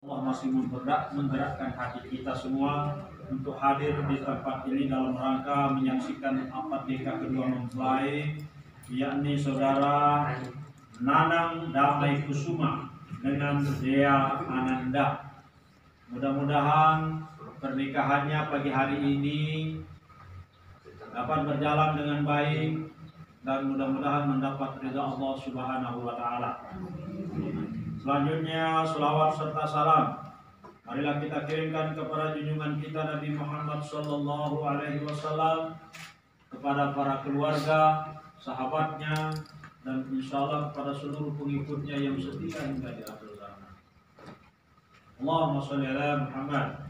Allah masih menggerakkan hati kita semua untuk hadir di tempat ini dalam rangka menyaksikan akad nikah kedua mempelai, yakni saudara Nanang Damai Kusuma dengan Dea Ananda. Mudah-mudahan pernikahannya pagi hari ini dapat berjalan dengan baik dan mudah-mudahan mendapat ridha Allah Subhanahu wa taala. Selanjutnya selawat serta salam marilah kita kirimkan kepada junjungan kita Nabi Muhammad sallallahu alaihi wasallam, kepada para keluarga, sahabatnya, dan insyaallah kepada seluruh pengikutnya yang setia hingga di akhir zaman. Allahumma sholli ala Muhammad.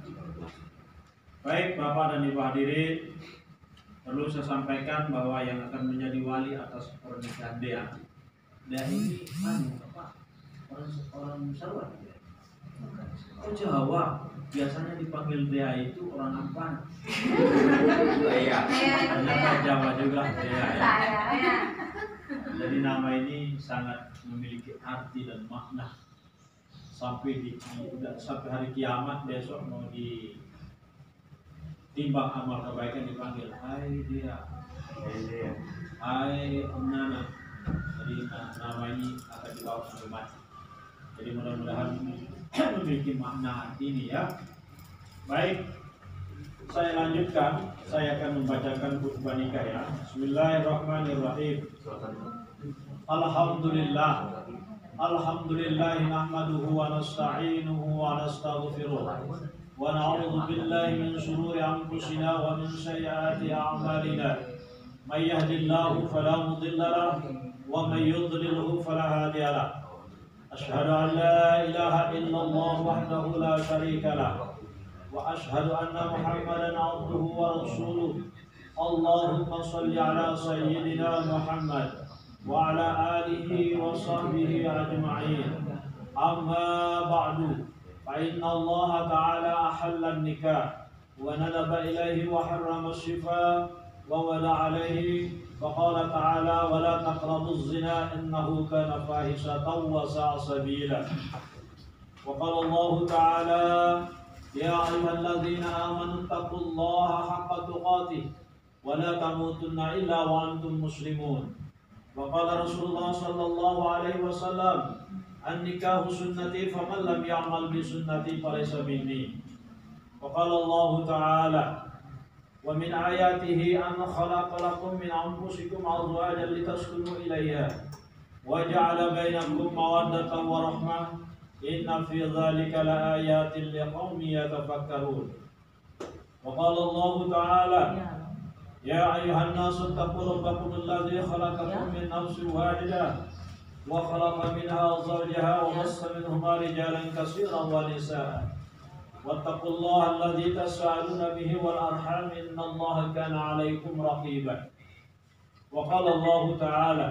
Baik Bapak dan Ibu hadirin, perlu saya sampaikan bahwa yang akan menjadi wali atas pernikahan Dea ini Pak, orang Jawa. Oh Jawa, biasanya dipanggil Dea itu orang Ampang. Iya. Ternyata Jawa juga Dea. Ya. Jadi nama ini sangat memiliki arti dan makna. Sampai hari kiamat besok mau ditimbang amal kebaikan dipanggil Hai Dea, Hai Om Nana. Jadi nama ini akan dibawa sampai mati. Jadi mudah-mudahan memiliki makna ini ya. Baik, saya lanjutkan. Saya akan membacakan khutbah nikah ya. Bismillahirrahmanirrahim. Alhamdulillah. Alhamdulillah nahmaduhu wa nasta'inuhu wa nastaghfiruh. Wa na'udzu billahi min shururi anfusina wa min sayyiati a'malina. May yahdihillahu fala mudilla lahu wa may yudlilhu fala hadiya lahu. أشهد أن لا إله إلا الله وحده لا شريك له وأشهد أن محمدا عبده ورسوله اللهم صل على سيدنا محمد وعلى آله وصحبه أجمعين أما بعد فإن الله تعالى أحل النكاح وندب إليه وحرم الشفاء وودع عليه فقال تعالى ولا تقربوا الزنا إنه كان فاحشة وساء سبيلا. وقال الله تعالى يا أيها الذين آمنوا اتقوا الله حق تقاته ولا تموتن إلا وأنتم مسلمون. وقال رسول الله صلى الله عليه وسلم النكاح سنتي فمن لم يعمل بسنتي فليس مني. وقال الله تعالى ومن آياته أن خلق لكم من أنفسكم أزواجا لتسكنوا إليها وجعل بينكم مودة ورحمة إن في ذلك لآيات لقوم يتفكرون. وقال الله تعالى يا أيها الناس اتقوا ربكم الذي خلقكم من نفس واحدة وخلق منها زوجها وبث منهما رجالا كثيرا ونساء واتقوا الله الذي تساءلون به والأرحام إن الله كان عليكم رقيبا. وقال الله تعالى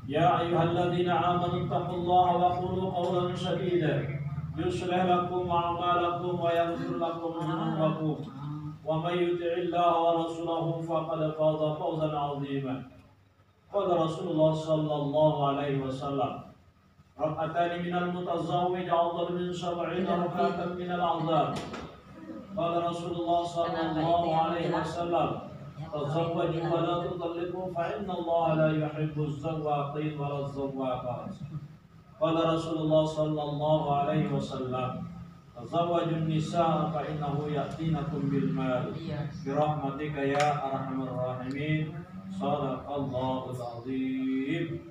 يا أيها الذين آمنوا اتقوا الله وقولوا قولا سديدا يصلح لكم أعمالكم ويغفر لكم ذنوبكم ومن يطع الله ورسوله فقد فاز فوزا عظيما. قال رسول الله صلى الله عليه وسلم ركعتان من المتزوج أفضل من 70 ركعة من العذاب. قال رسول الله صلى الله عليه وسلم تزوجوا ولا تطلقوا فإن الله لا يحب الزواقين ولا الزواقات. قال رسول الله صلى الله عليه وسلم تزوجوا النساء فإنه يأتينكم بالمال برحمتك يا أرحم الراحمين. صدق الله العظيم.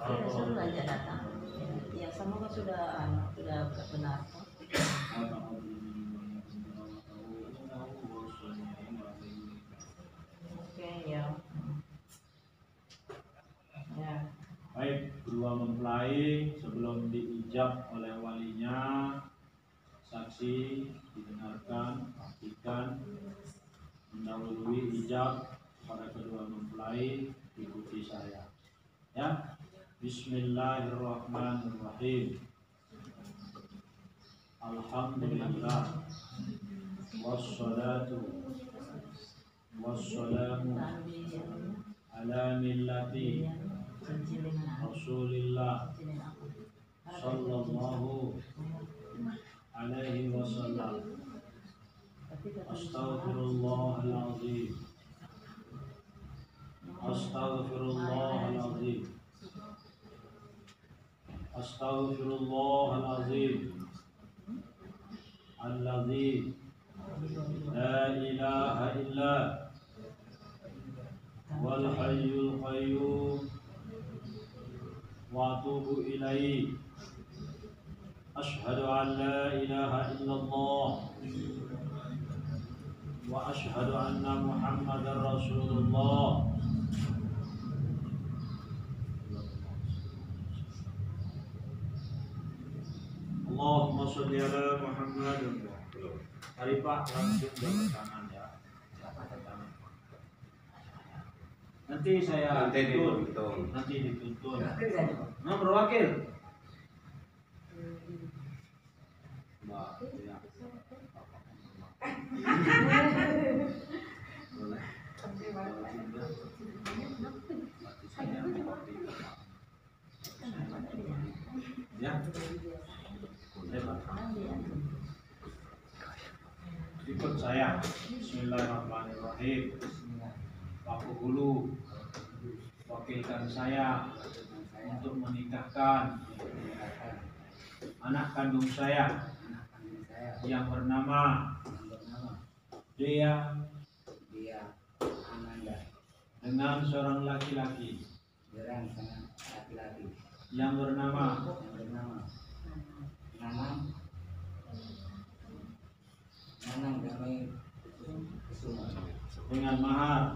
Seru aja datang. Ya semoga sudah benar. Oke ya. Ya. Baik, kedua mempelai sebelum diijab oleh walinya, saksi didengarkan, pastikan mendahului ijab pada kedua mempelai, ikuti saya. Ya. Bismillahirrahmanirrahim. Alhamdulillah wassalatu wassalamu ala millati Rasulillah sallallahu alaihi wasallam. Astaghfirullahaladzim. Astaghfirullahaladzim. Astaghfirullahaladzim. Alladzi la ilaha illa wal hayyul qayyum wa atubu ilaihi. Asyhadu an la ilaha illallah wa asyhadu anna Muhammadar Rasulullah. Allahumma sholli ala Muhammad. Mari Pak, langsung jabat tangan ya. Nanti saya tuntun. Nanti dituntun. Nah, berwakil. Mbak, ya. Ya. Ikut saya. Bismillahirrahmanirrahim. Aku dulu wakilkan saya untuk menikahkan anak kandung saya yang bernama Dea Ananda dengan seorang laki-laki yang bernama Nanang Damai Kusuma dengan mahar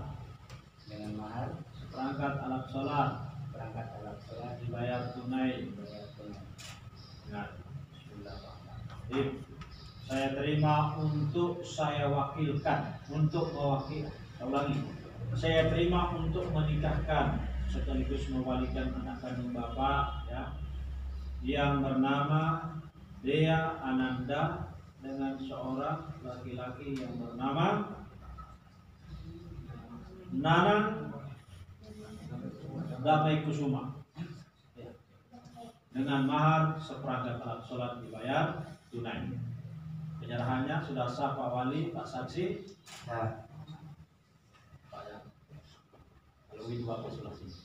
perangkat alat sholat dibayar tunai. Nah, saya terima untuk saya wakilkan untuk mewakili. Saya terima untuk menikahkan sekaligus mewalikan anak kandung bapak ya, yang bernama Dea Ananda dengan seorang laki-laki yang bernama Nanang Damai Kusuma ya, dengan mahar seperangkat alat sholat dibayar tunai. Penyerahannya sudah sah Pak Wali, Pak Saksi. Ya. Pak ya. Kalau itu Bapak sebelah sini.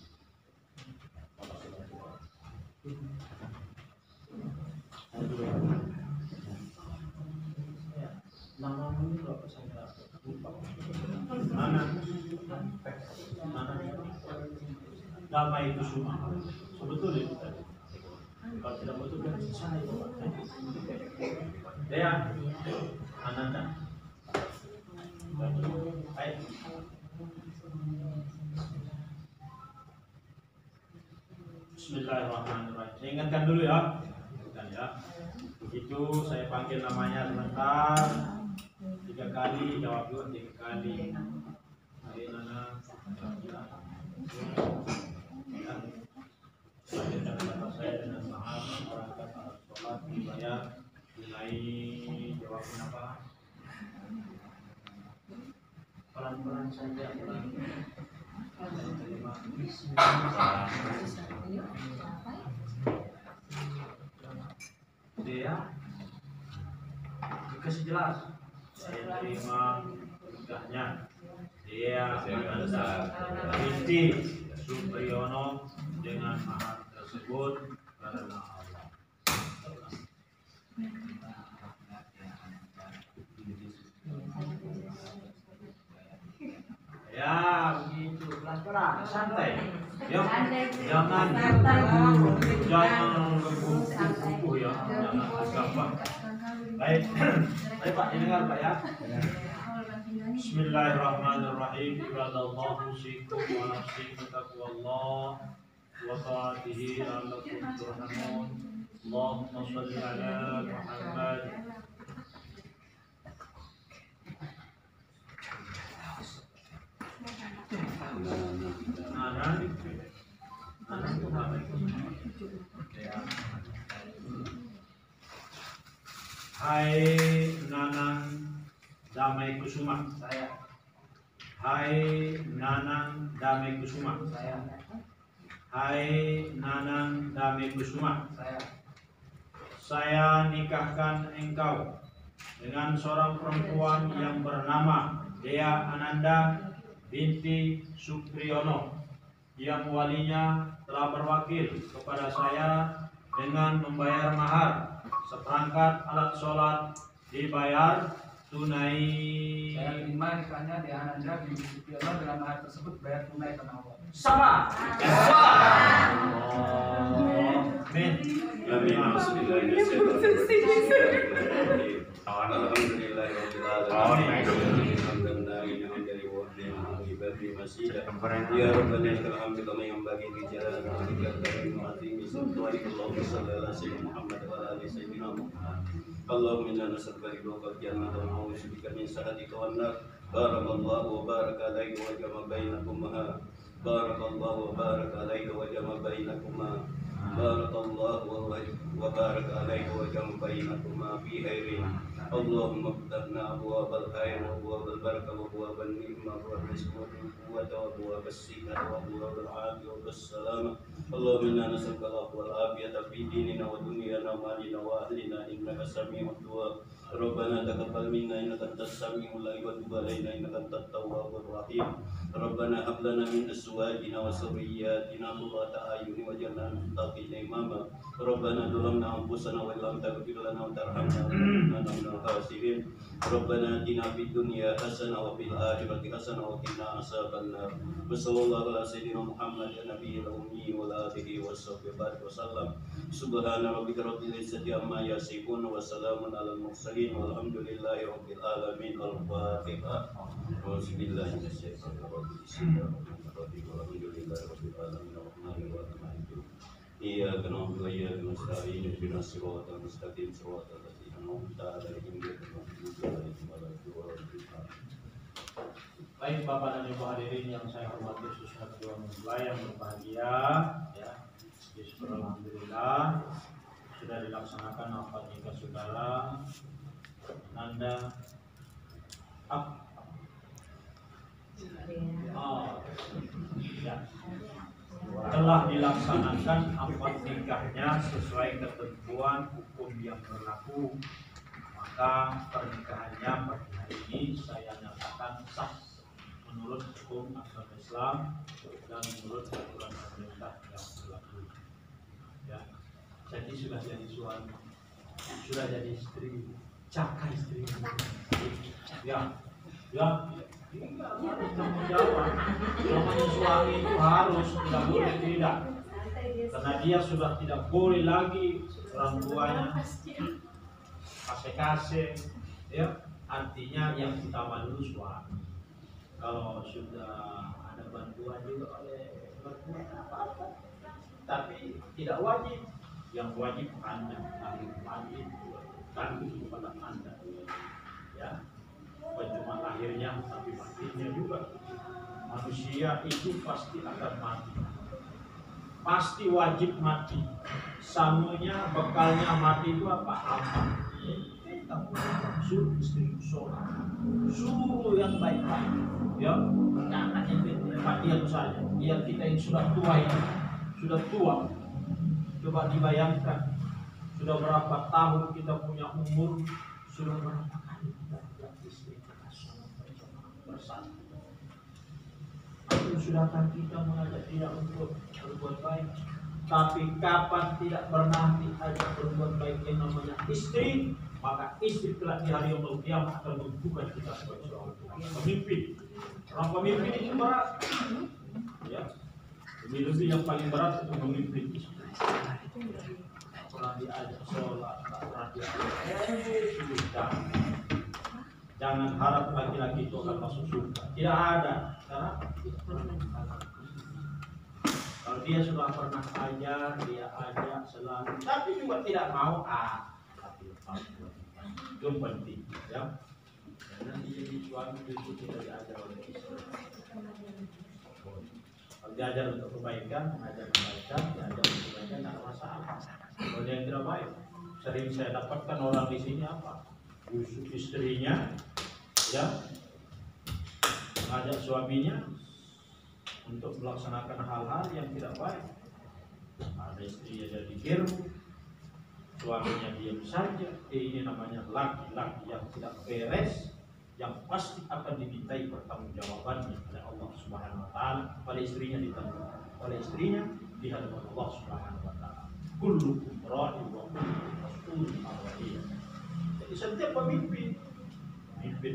Bapak sebelah sini. Namamu berapa saya lupa. Mana? Damai Kusuma. Sebetulnya itu tadi. Kalau tidak betul kan saya itu. Dea Ananda. Baik. Bismillahirrahmanirrahim. Saya ingatkan dulu ya. Ingatkan ya. Begitu saya panggil namanya sebentar. 3 kali jawab dulu 3 kali. Ayo Nana. Selanjutnya kata saya dengan mahar perangkat alat sholat dibayar nilai. Jawabin apa? Pelan-pelan saja. Dia dikasih jelas. Saya terima nikahnya Dea Ananda binti Supriyono dengan mahar tersebut karena Allah. Ya begitu, pelan-pelan, santai. Yuk, jangan kuku ya, jangan gampang. Baik, baik Pak, dengar Pak ya. Bismillahirrahmanirrahim. Ibadallah usikum wa nafsi bitaqwallah wa ta'atihi la'allakum turhamun. Allahumma shalli ala Muhammad. Hai Nanang Damai Kusuma, saya. Hai Nanang Damai Kusuma, saya. Hai Nanang Damai Kusuma, saya. saya nikahkan engkau dengan seorang perempuan yang bernama Dea Ananda binti Supriyono, yang walinya telah berwakil kepada saya dengan membayar mahar seperangkat alat sholat dibayar tunai. Saya terima nikahnya di Ananda binti Supriyono dengan mahar tersebut bayar tunai karena Allah. Sama. Amin. Ya Rabbana lakal hamdu kama yanbaghi li jalali wajhika al-karim wa 'azimi sultanika. Allahumma shalli ala sayyidina Muhammad wa ala ali sayyidina Muhammad. Allahumma inna nas'aluka ridhaka wal jannata wa na'udzu bika min sakhatika wan nar. Barakallahu wa baraka alayka wa jama bainakuma. Barakallahu wa baraka alayka wa jama bainakuma. Barakallahu wa baraka alayka wa jama bainakuma fi khairin. Allahumma ftahna abwaabal khair wa abwaabal barakah wa abwaabal ni'mah wa rizqi wa quwwata wa abwaabas sihat wa abwaabal afiyah wa salamah. Allahumma inna nas'aluka al-afwa wal afiyata fi dinina wa dunyana wa malina wa ahlina innaka sami'ud du'a. Rabbana taqabbal minna innaka antas sami'ul 'alim wa tub 'alaina innaka antat tawwabur rahim. Rabbana hab lana min azwajina wa dhurriyyatina qurrata a'yun waj'alna lil muttaqina imama. Rabbana zalamna anfusana wa lam taghfir lana wa tarhamna lanakunanna minal khasirin. Rabbana atina fid dunya hasanah wa fil akhirati hasanah wa qina azabannar. Wa sallallahu ala sayyidina Muhammad ya nabiyil ummi wa ala alihi wa sahbihi wa sallam. Subhana rabbika rabbil izzati amma yasifun wa salamun alal mursalin walhamdulillahi rabbil alamin. Al-Fatihah. Auzubillahi minasyaitonir rajim. Bismillahirrahmanirrahim. Alhamdulillahi rabbil alamin. Arrahmanir rahim. Iyyaka na'budu wa iyyaka nasta'in. Ihdinas siratal mustaqim. Siratal ladzina an'amta 'alaihim ghairil maghdubi 'alaihim waladdallin. Baik Bapak dan Ibu hadirin yang saya hormati, khususnya kedua mempelai yang berbahagia, ya, alhamdulillah sudah dilaksanakan akad nikah saudara Nanda ya, telah dilaksanakan akad nikahnya sesuai ketentuan hukum yang berlaku, maka pernikahannya pada hari ini saya nyatakan sah menurut hukum agama Islam dan menurut aturan pemerintah yang berlaku. Ya, jadi sudah jadi suami, sudah jadi istri, caka istri. Ya, harus tanggung jawab. Namanya suami itu harus, tidak boleh tidak, karena dia sudah tidak boleh lagi orang tuanya kasih, ya, artinya yang utama dulu suami. Kalau sudah ada bantuan juga oleh mertua apa-apa, tapi tidak wajib. Yang wajib Anda, ahli wajib tanggung kepada Anda, ya. Bukan cuma lahirnya, tapi matinya juga. Manusia itu pasti akan mati, pasti wajib mati. Samunya, bekalnya mati itu apa? Amal. Suruh istri sholat, suruh yang baik-baik, ya, jangan yang saja. Biar kita yang sudah tua ini, sudah tua, coba dibayangkan, sudah berapa tahun kita punya umur, sudah berapa kali kita lihat istri kita bersama. Itu sudahkan kita mengajak dia untuk berbuat baik, tapi kapan tidak pernah diajak berbuat baik yang namanya istri, maka istri kelak di hari yaumul qiyamah akan membuka kita sebagai seorang pemimpin. Orang pemimpin itu berat, ya. Lebih yang paling berat itu memimpin istri. Pernah diajak sholat, pernah diajak sudah. Jangan harap laki-laki itu akan masuk surga. Tidak ada, karena kalau dia sudah pernah ajar, dia ajak selalu, tapi juga tidak mau itu penting, ya. Karena dia jadi suami itu tidak diajar oleh istri. Kalau diajar untuk kebaikan, diajar untuk kebaikan, tidak masalah. Kalau dia tidak baik, sering saya dapatkan orang di sini apa? Busuk istrinya, ya, mengajak suaminya untuk melaksanakan hal-hal yang tidak baik. Ada istri yang jadi girmu, suaminya diam saja, ini namanya laki-laki yang tidak beres, yang pasti akan dimintai pertanggungjawabannya oleh Allah Subhanahu wa taala, pada istrinya ditanggung, oleh istrinya di hadapan Allah Subhanahu wa taala. Kullukum ra'in wa kullukum mas'ulun 'an ra'iyatihi. Jadi setiap pemimpin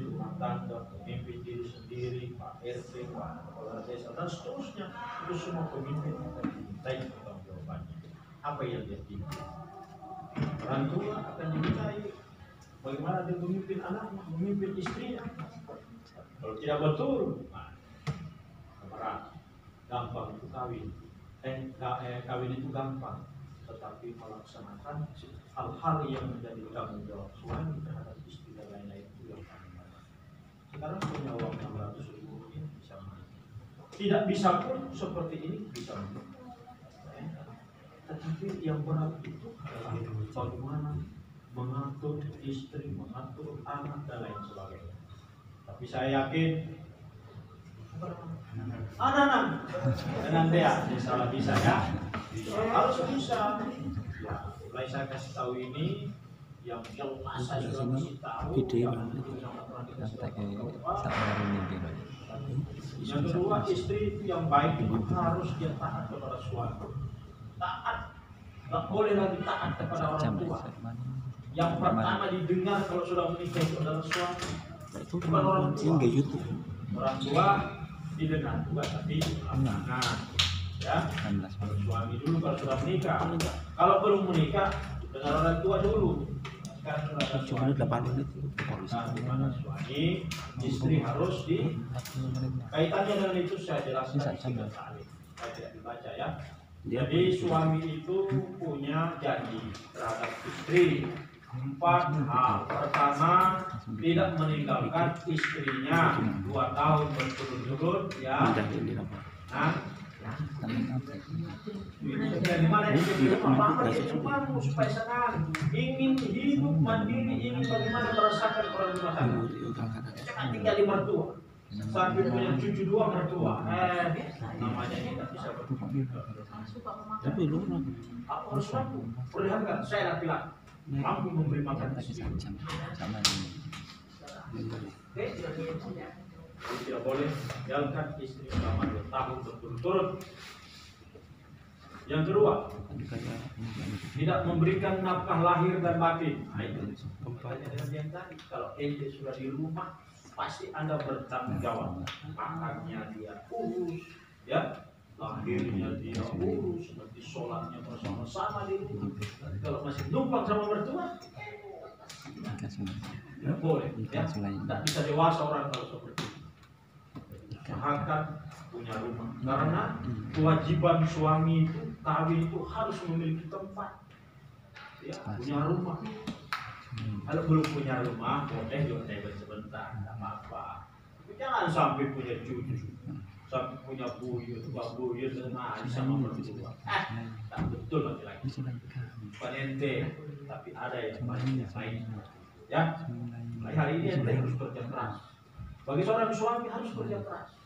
rumah tangga, pemimpin diri sendiri, Pak RT, Pak Kepala Desa dan seterusnya, itu semua pemimpin akan dimintai pertanggungjawabannya. Apa yang dia pimpin? Orang tua akan dimintai bagaimana dia memimpin anaknya, memimpin istrinya. Kalau tidak betul, nah, gampang itu kawin. Kawin itu gampang, tetapi melaksanakan hal-hal yang menjadi tanggung jawab suami terhadap istri dan lain-lain itu yang paling banyak. Sekarang punya uang 600.000 ini bisa main. Tidak bisa pun seperti ini bisa main. Tetapi yang berat itu adalah bagaimana mengatur istri, mengatur anak dan lain sebagainya. Tapi saya yakin anak-anak nanti ya salah bisa ya, harus bisa. Ya, mulai saya kasih tahu ini yang jelas saya sudah kasih tahu. Yang kedua, istri itu yang baik itu harus dia taat kepada suami. Taat, tak boleh lagi taat kepada orang tua. Yang pertama didengar kalau sudah menikah itu adalah suami, bukan orang tua. Orang tua didengar juga, tapi anak, ya. Kalau suami dulu kalau sudah menikah. Kalau belum menikah, dengar orang tua dulu. Sekarang sudah ada suami. Nah, suami, istri harus di kaitannya dengan itu saya jelaskan singkat sekali. Saya tidak dibaca ya. Jadi suami itu punya janji terhadap istri 4 hal. Pertama, tidak meninggalkan istrinya 2 tahun berturut-turut ya. Nah, dari mana itu supaya senang, ingin hidup mandiri, ingin bagaimana merasakan orang rumah tangga. Jangan tinggal di mertua. Sampai punya cucu 2 mertua, namanya tidak bisa bertukar. Tapi lu apa harus mampu? Perlihatkan saya laki-laki mampu memberi makan istri. Tidak boleh tinggalkan istri selama 2 tahun berturut-turut. Yang kedua, tidak memberikan nafkah lahir dan batin. Nah, itu kembali dengan yang tadi. Kalau ente sudah di rumah, pasti Anda bertanggung jawab. Makannya dia urus, ya, lahirnya dia urus, nanti sholatnya bersama-sama di rumah. Nanti kalau masih numpang sama mertua, tidak boleh, ya, tidak bisa dewasa orang kalau seperti itu. Usahakan punya rumah, karena kewajiban suami itu kawin itu harus memiliki tempat, ya, punya rumah. Kalau belum punya rumah, boleh juga sebentar, tidak apa-apa. Jangan sampai punya cucu, sampai punya buyut, sama mertua. Tak betul lagi. Bukan ente, tapi ada yang lain. Ya, hari ini ente harus kerja keras. Bagi seorang suami harus kerja keras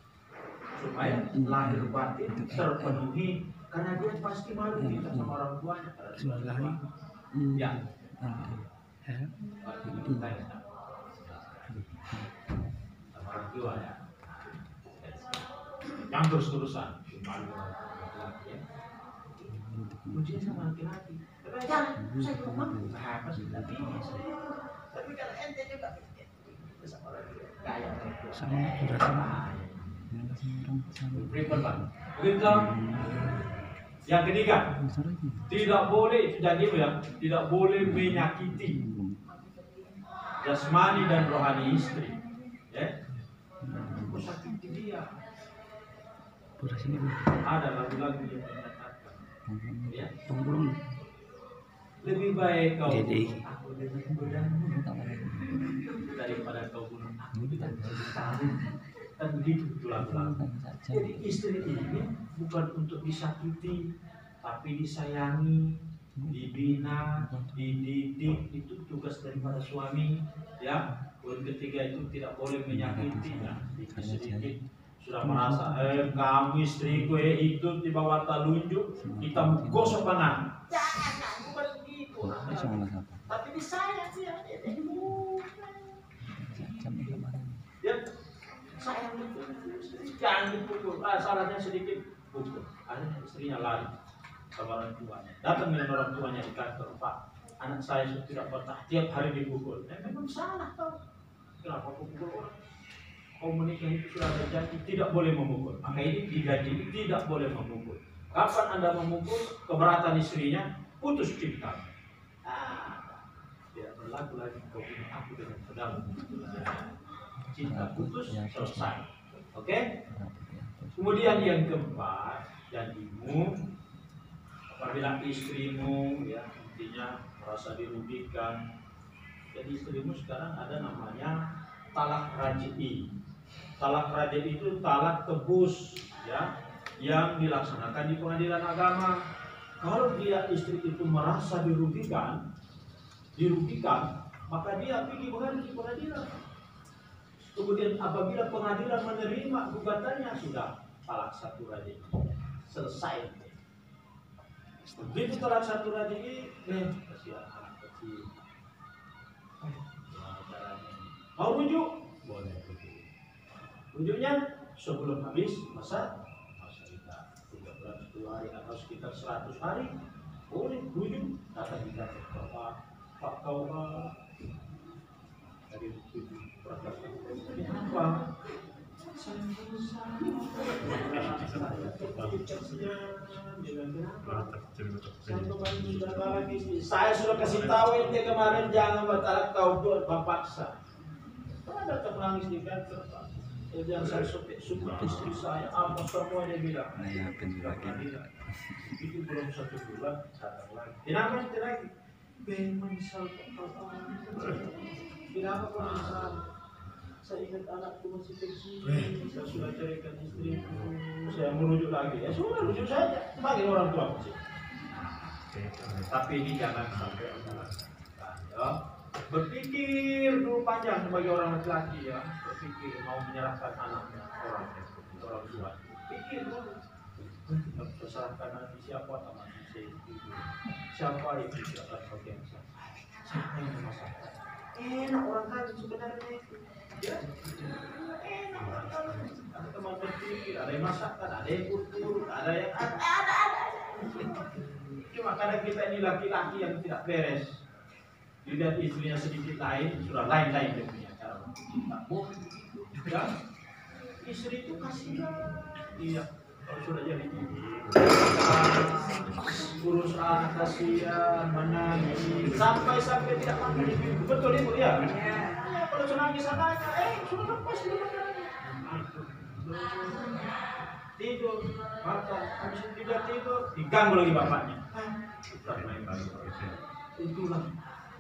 supaya lahir batin terpenuhi, karena dia pasti malu kita sama orang tuanya. Ya. Orang tua ya. Yang terus-terusan kuncinya sama laki-laki. Jangan, saya cuma apa sih? Tapi kalau ente juga sama orang kaya yang ketiga, tidak boleh, itu janji ya, tidak boleh menyakiti jasmani dan rohani istri, ya. Sakiti dia. Ada lagu-lagu yang menyatakan, ya. Lebih baik kau aku dengan bedamu daripada kau bunuh aku dengan tahu. Dan begitu tulang-tulang. Jadi istri ini bukan untuk disakiti, tapi disayangi, dibina, dididik. Itu tugas daripada suami, ya. Poin ketiga itu tidak boleh menyakiti, ya. Sedikit sudah merasa kamu istriku itu di bawah talunjuk, kita gosok banget. Jangan, bukan begitu. Tapi disayang dia. Ya, sayang betul. Jangan dipukul. Salahnya sedikit pukul. Akhirnya istrinya lari sama orang tuanya. Datang dengan orang tuanya di kantor, Pak. Anak saya sudah tidak pernah tiap hari dipukul. Memang salah tau. Kenapa pukul orang? Kau menikah itu sudah ada janji tidak boleh memukul. Maka ini digaji tidak boleh memukul. Kapan Anda memukul keberatan istrinya, putus cinta. Tidak berlaku lagi kau punya aku dengan pedang. Cinta putus selesai. Oke? Kemudian yang keempat, janjimu apabila istrimu ya intinya merasa dirugikan. Jadi istrimu sekarang ada namanya talak raj'i. Talak raj'i itu talak tebus ya yang dilaksanakan di pengadilan agama. Kalau dia istri itu merasa dirugikan, maka dia pergi mengadukan di pengadilan. Kemudian apabila pengadilan menerima gugatannya sudah talak satu raj'i selesai. Begitu talak satu raj'i, kasihan anak kecil. Mau rujuk? Boleh rujuk. Rujuknya sebelum habis masa kita 13 hari atau sekitar 100 hari boleh rujuk. Kata kita Pak kau dari 7 apa? Saya sudah kasih tahu ente kemarin jangan bertalak kau buat paksa. Ada datang nangis di kantor Pak. Jangan saya suka istri saya apa semua dia bilang. Itu belum 1 bulan datang lagi. Kenapa lagi? Menyesal kenapa kau menyesal? Saya ingat anakku masih kecil. Saya sudah carikan istriku. Saya merujuk lagi. Ya sudah rujuk saja. Panggil orang tua kecil. Tapi ini jangan sampai ya. Berpikir dulu panjang sebagai orang laki-laki ya. Berpikir mau menyerahkan anaknya orang tua. Pikir dulu. Serahkan nanti siapa sama istri itu. Siapa itu akan bagian siapa yang memasakkan. Enak orang kaya sebenarnya itu. Ya. Enak orang kaya. Ada teman berpikir, ada yang masakkan, ada yang urut, ada yang ada. Cuma kadang kita ini laki-laki yang tidak beres. Dilihat istrinya sedikit lain, sudah lain-lain dia punya cara berpikir. Boleh begitu. Ya. Istri itu kasihan. Iya. Kalau sudah jadi urus anak kasihan, menangis sampai tidak makan ibu. Betul ibu ya? Kalau sudah nangis anaknya, sudah lepas di makanannya. Tidur, makan, habis itu tidak tidur, diganggu lagi bapaknya. Sudah main lagi. Itulah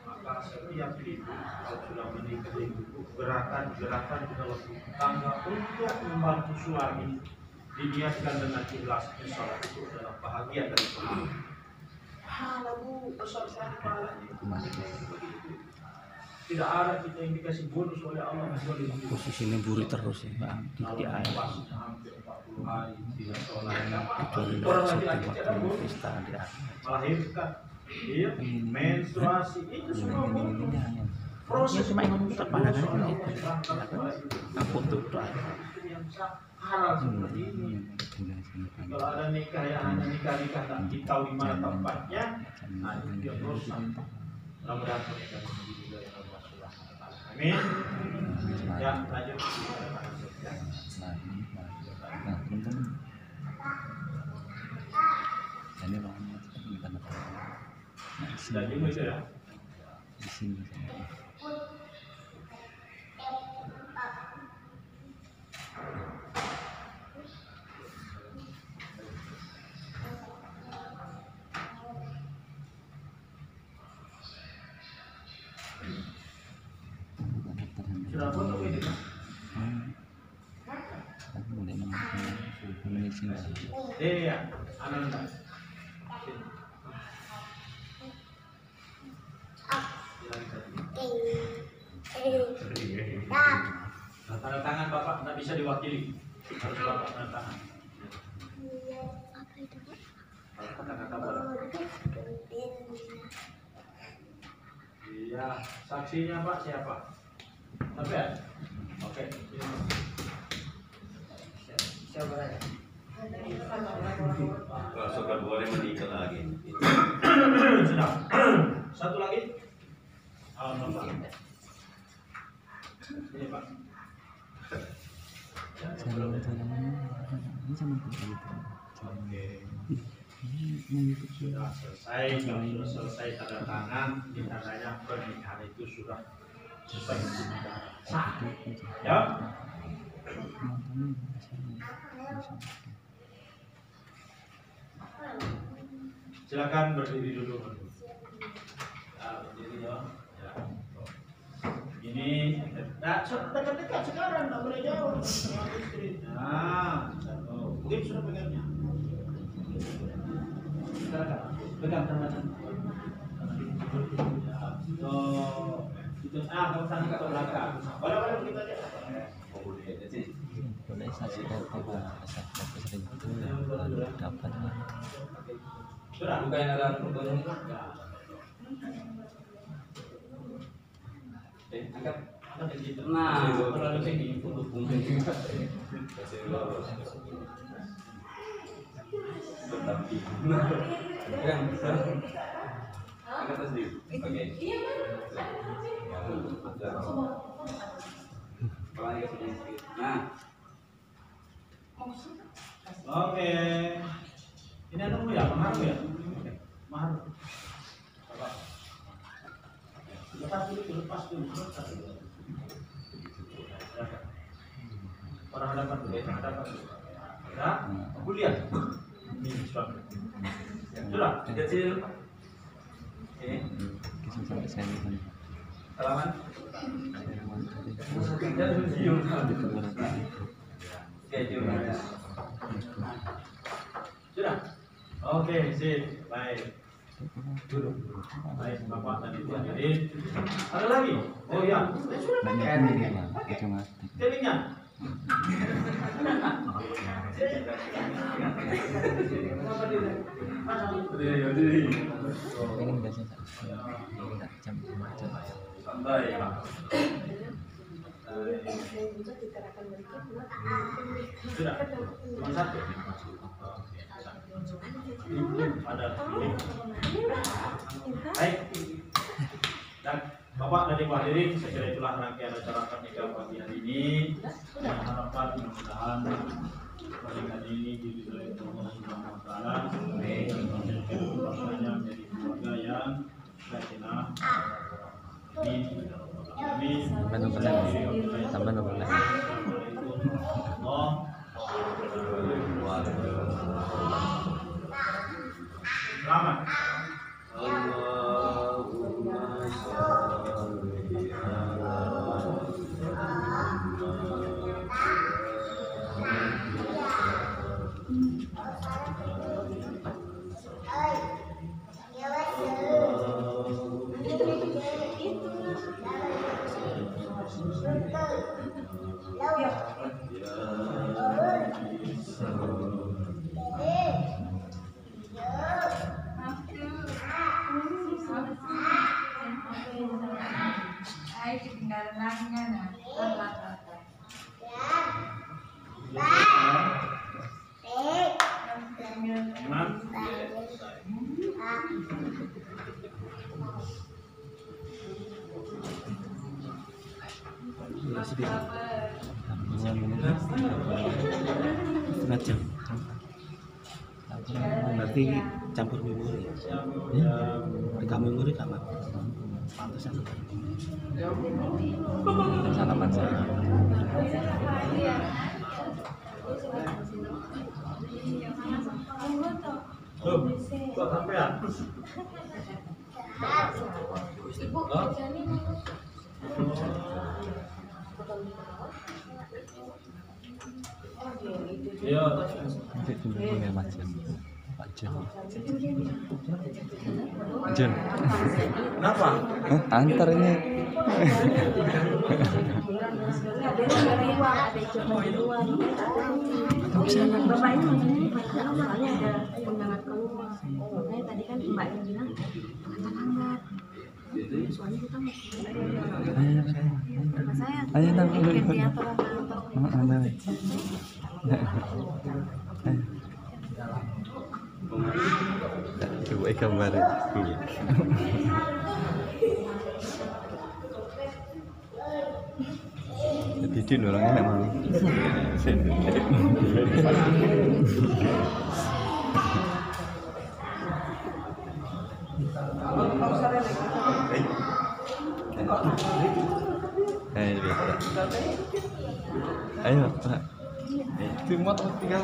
maka setiap ibu kalau sudah menikah itu gerakan di dalam tangga untuk membantu suami. Diniatkan dengan ikhlas, insyaallah itu adalah bahagia dari Tuhan. Pahala bu, besar sekali pahalanya. Tidak ada kita yang dikasih bonus oleh Allah kecuali posisinya buri terus ya, di ayat. Hampir 40 hari tidak sholat. Kecuali Orang satu laki-laki waktu tidak bonus. pesta di akhir. Melahirkan, iya, menstruasi itu semua bonus. Ya Proses cuma yang ngomong terpandangan itu. Aku tuh halal seperti ini. Kalau ada nikah yang hanya nikah tak tahu di mana tempatnya, nah itu dia dosa. Mudah-mudahan kita menjadi juga yang Allah Subhanahu wa taala. Amin. Ya, lanjut. Nah, teman-teman. Ini orangnya bukan apa. Sudah juga itu ya. Di sini. Sudah foto ini. Mulai menyisir. Iya, Ananda. Tanda tangan Bapak tidak bisa diwakili. Harus Bapak tanda tangan. Kata-kata Bapak. Ya, saksinya Pak siapa? Sampai? Oke. Siapa ya? Sudah boleh menikah lagi. Sudah. Satu lagi. Alhamdulillah. Ini Pak. Sudah selesai, kalau sudah selesai tanda tangan, ditandanya pernikahan itu sudah selesai. Sah. Ya. Silakan berdiri dulu. Ya, berdiri ya. Ya. Ini, nah, dekat-dekat sekarang, nggak boleh jauh. Nah, mungkin sudah pegangnya. Pegang tangan. Itu kamu tangan ke belakang. Boleh begitu aja. Boleh saksi foto saksi sering itu dapat. Sudah. Bukan yang ada fotonya. Angkat ke situ. Nah, terlalu tinggi untuk mungkin. Angkat sendiri. Oke. Nah, Oke. Ini anu ya, mahar ya? Mahar. Lepas dulu. Orang hadapan dulu, hadapan dulu. Ya, aku lihat. Ini suami. Sudah, lihat sini dulu. Oke. Kisah sampai sini kan. Salaman. Sudah. Oke, sip. Baik. Duduk. Baik, Bapak tadi hadirin. Ada lagi? Oh iya. Sudah Banyak pakai. sendiri lah, itu mas. Telingnya. Ini biasa jam macam. Santai, Pak. Sudah. Cuma satu. Ada ini. Baik. Dan Bapak dan Ibu hadirin, saya kira itulah rangkaian acara pernikahan pagi hari ini. Dengan harapan mudah-mudahan pernikahan ini diridhoi Allah Subhanahu wa taala. Rasanya menjadi keluarga yang sakinah. Amin. Tambah nomor lagi. Selamat. Allahumma sholli Ay, ketinggalan lagi kan? Setengah jam. Berarti campur memori. Rekam memori sama. Pantesan. Salaman saya. Tuh, kok sampean? Ibu, kerjanya Iya. Nanti dulu ya Mas Jan. Pak Jan. Jan. Kenapa? Antar ini. Bapak ini soalnya ada undangan keluar. Makanya tadi kan mbaknya bilang angkat-angkat. soalnya kita mau Ayo nang. diatur sama Coba gambar. Jadi orangnya enak mau. Ayo, Pak. Cuma tinggal.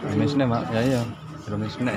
Remisnya mak, ya ya, remisnya.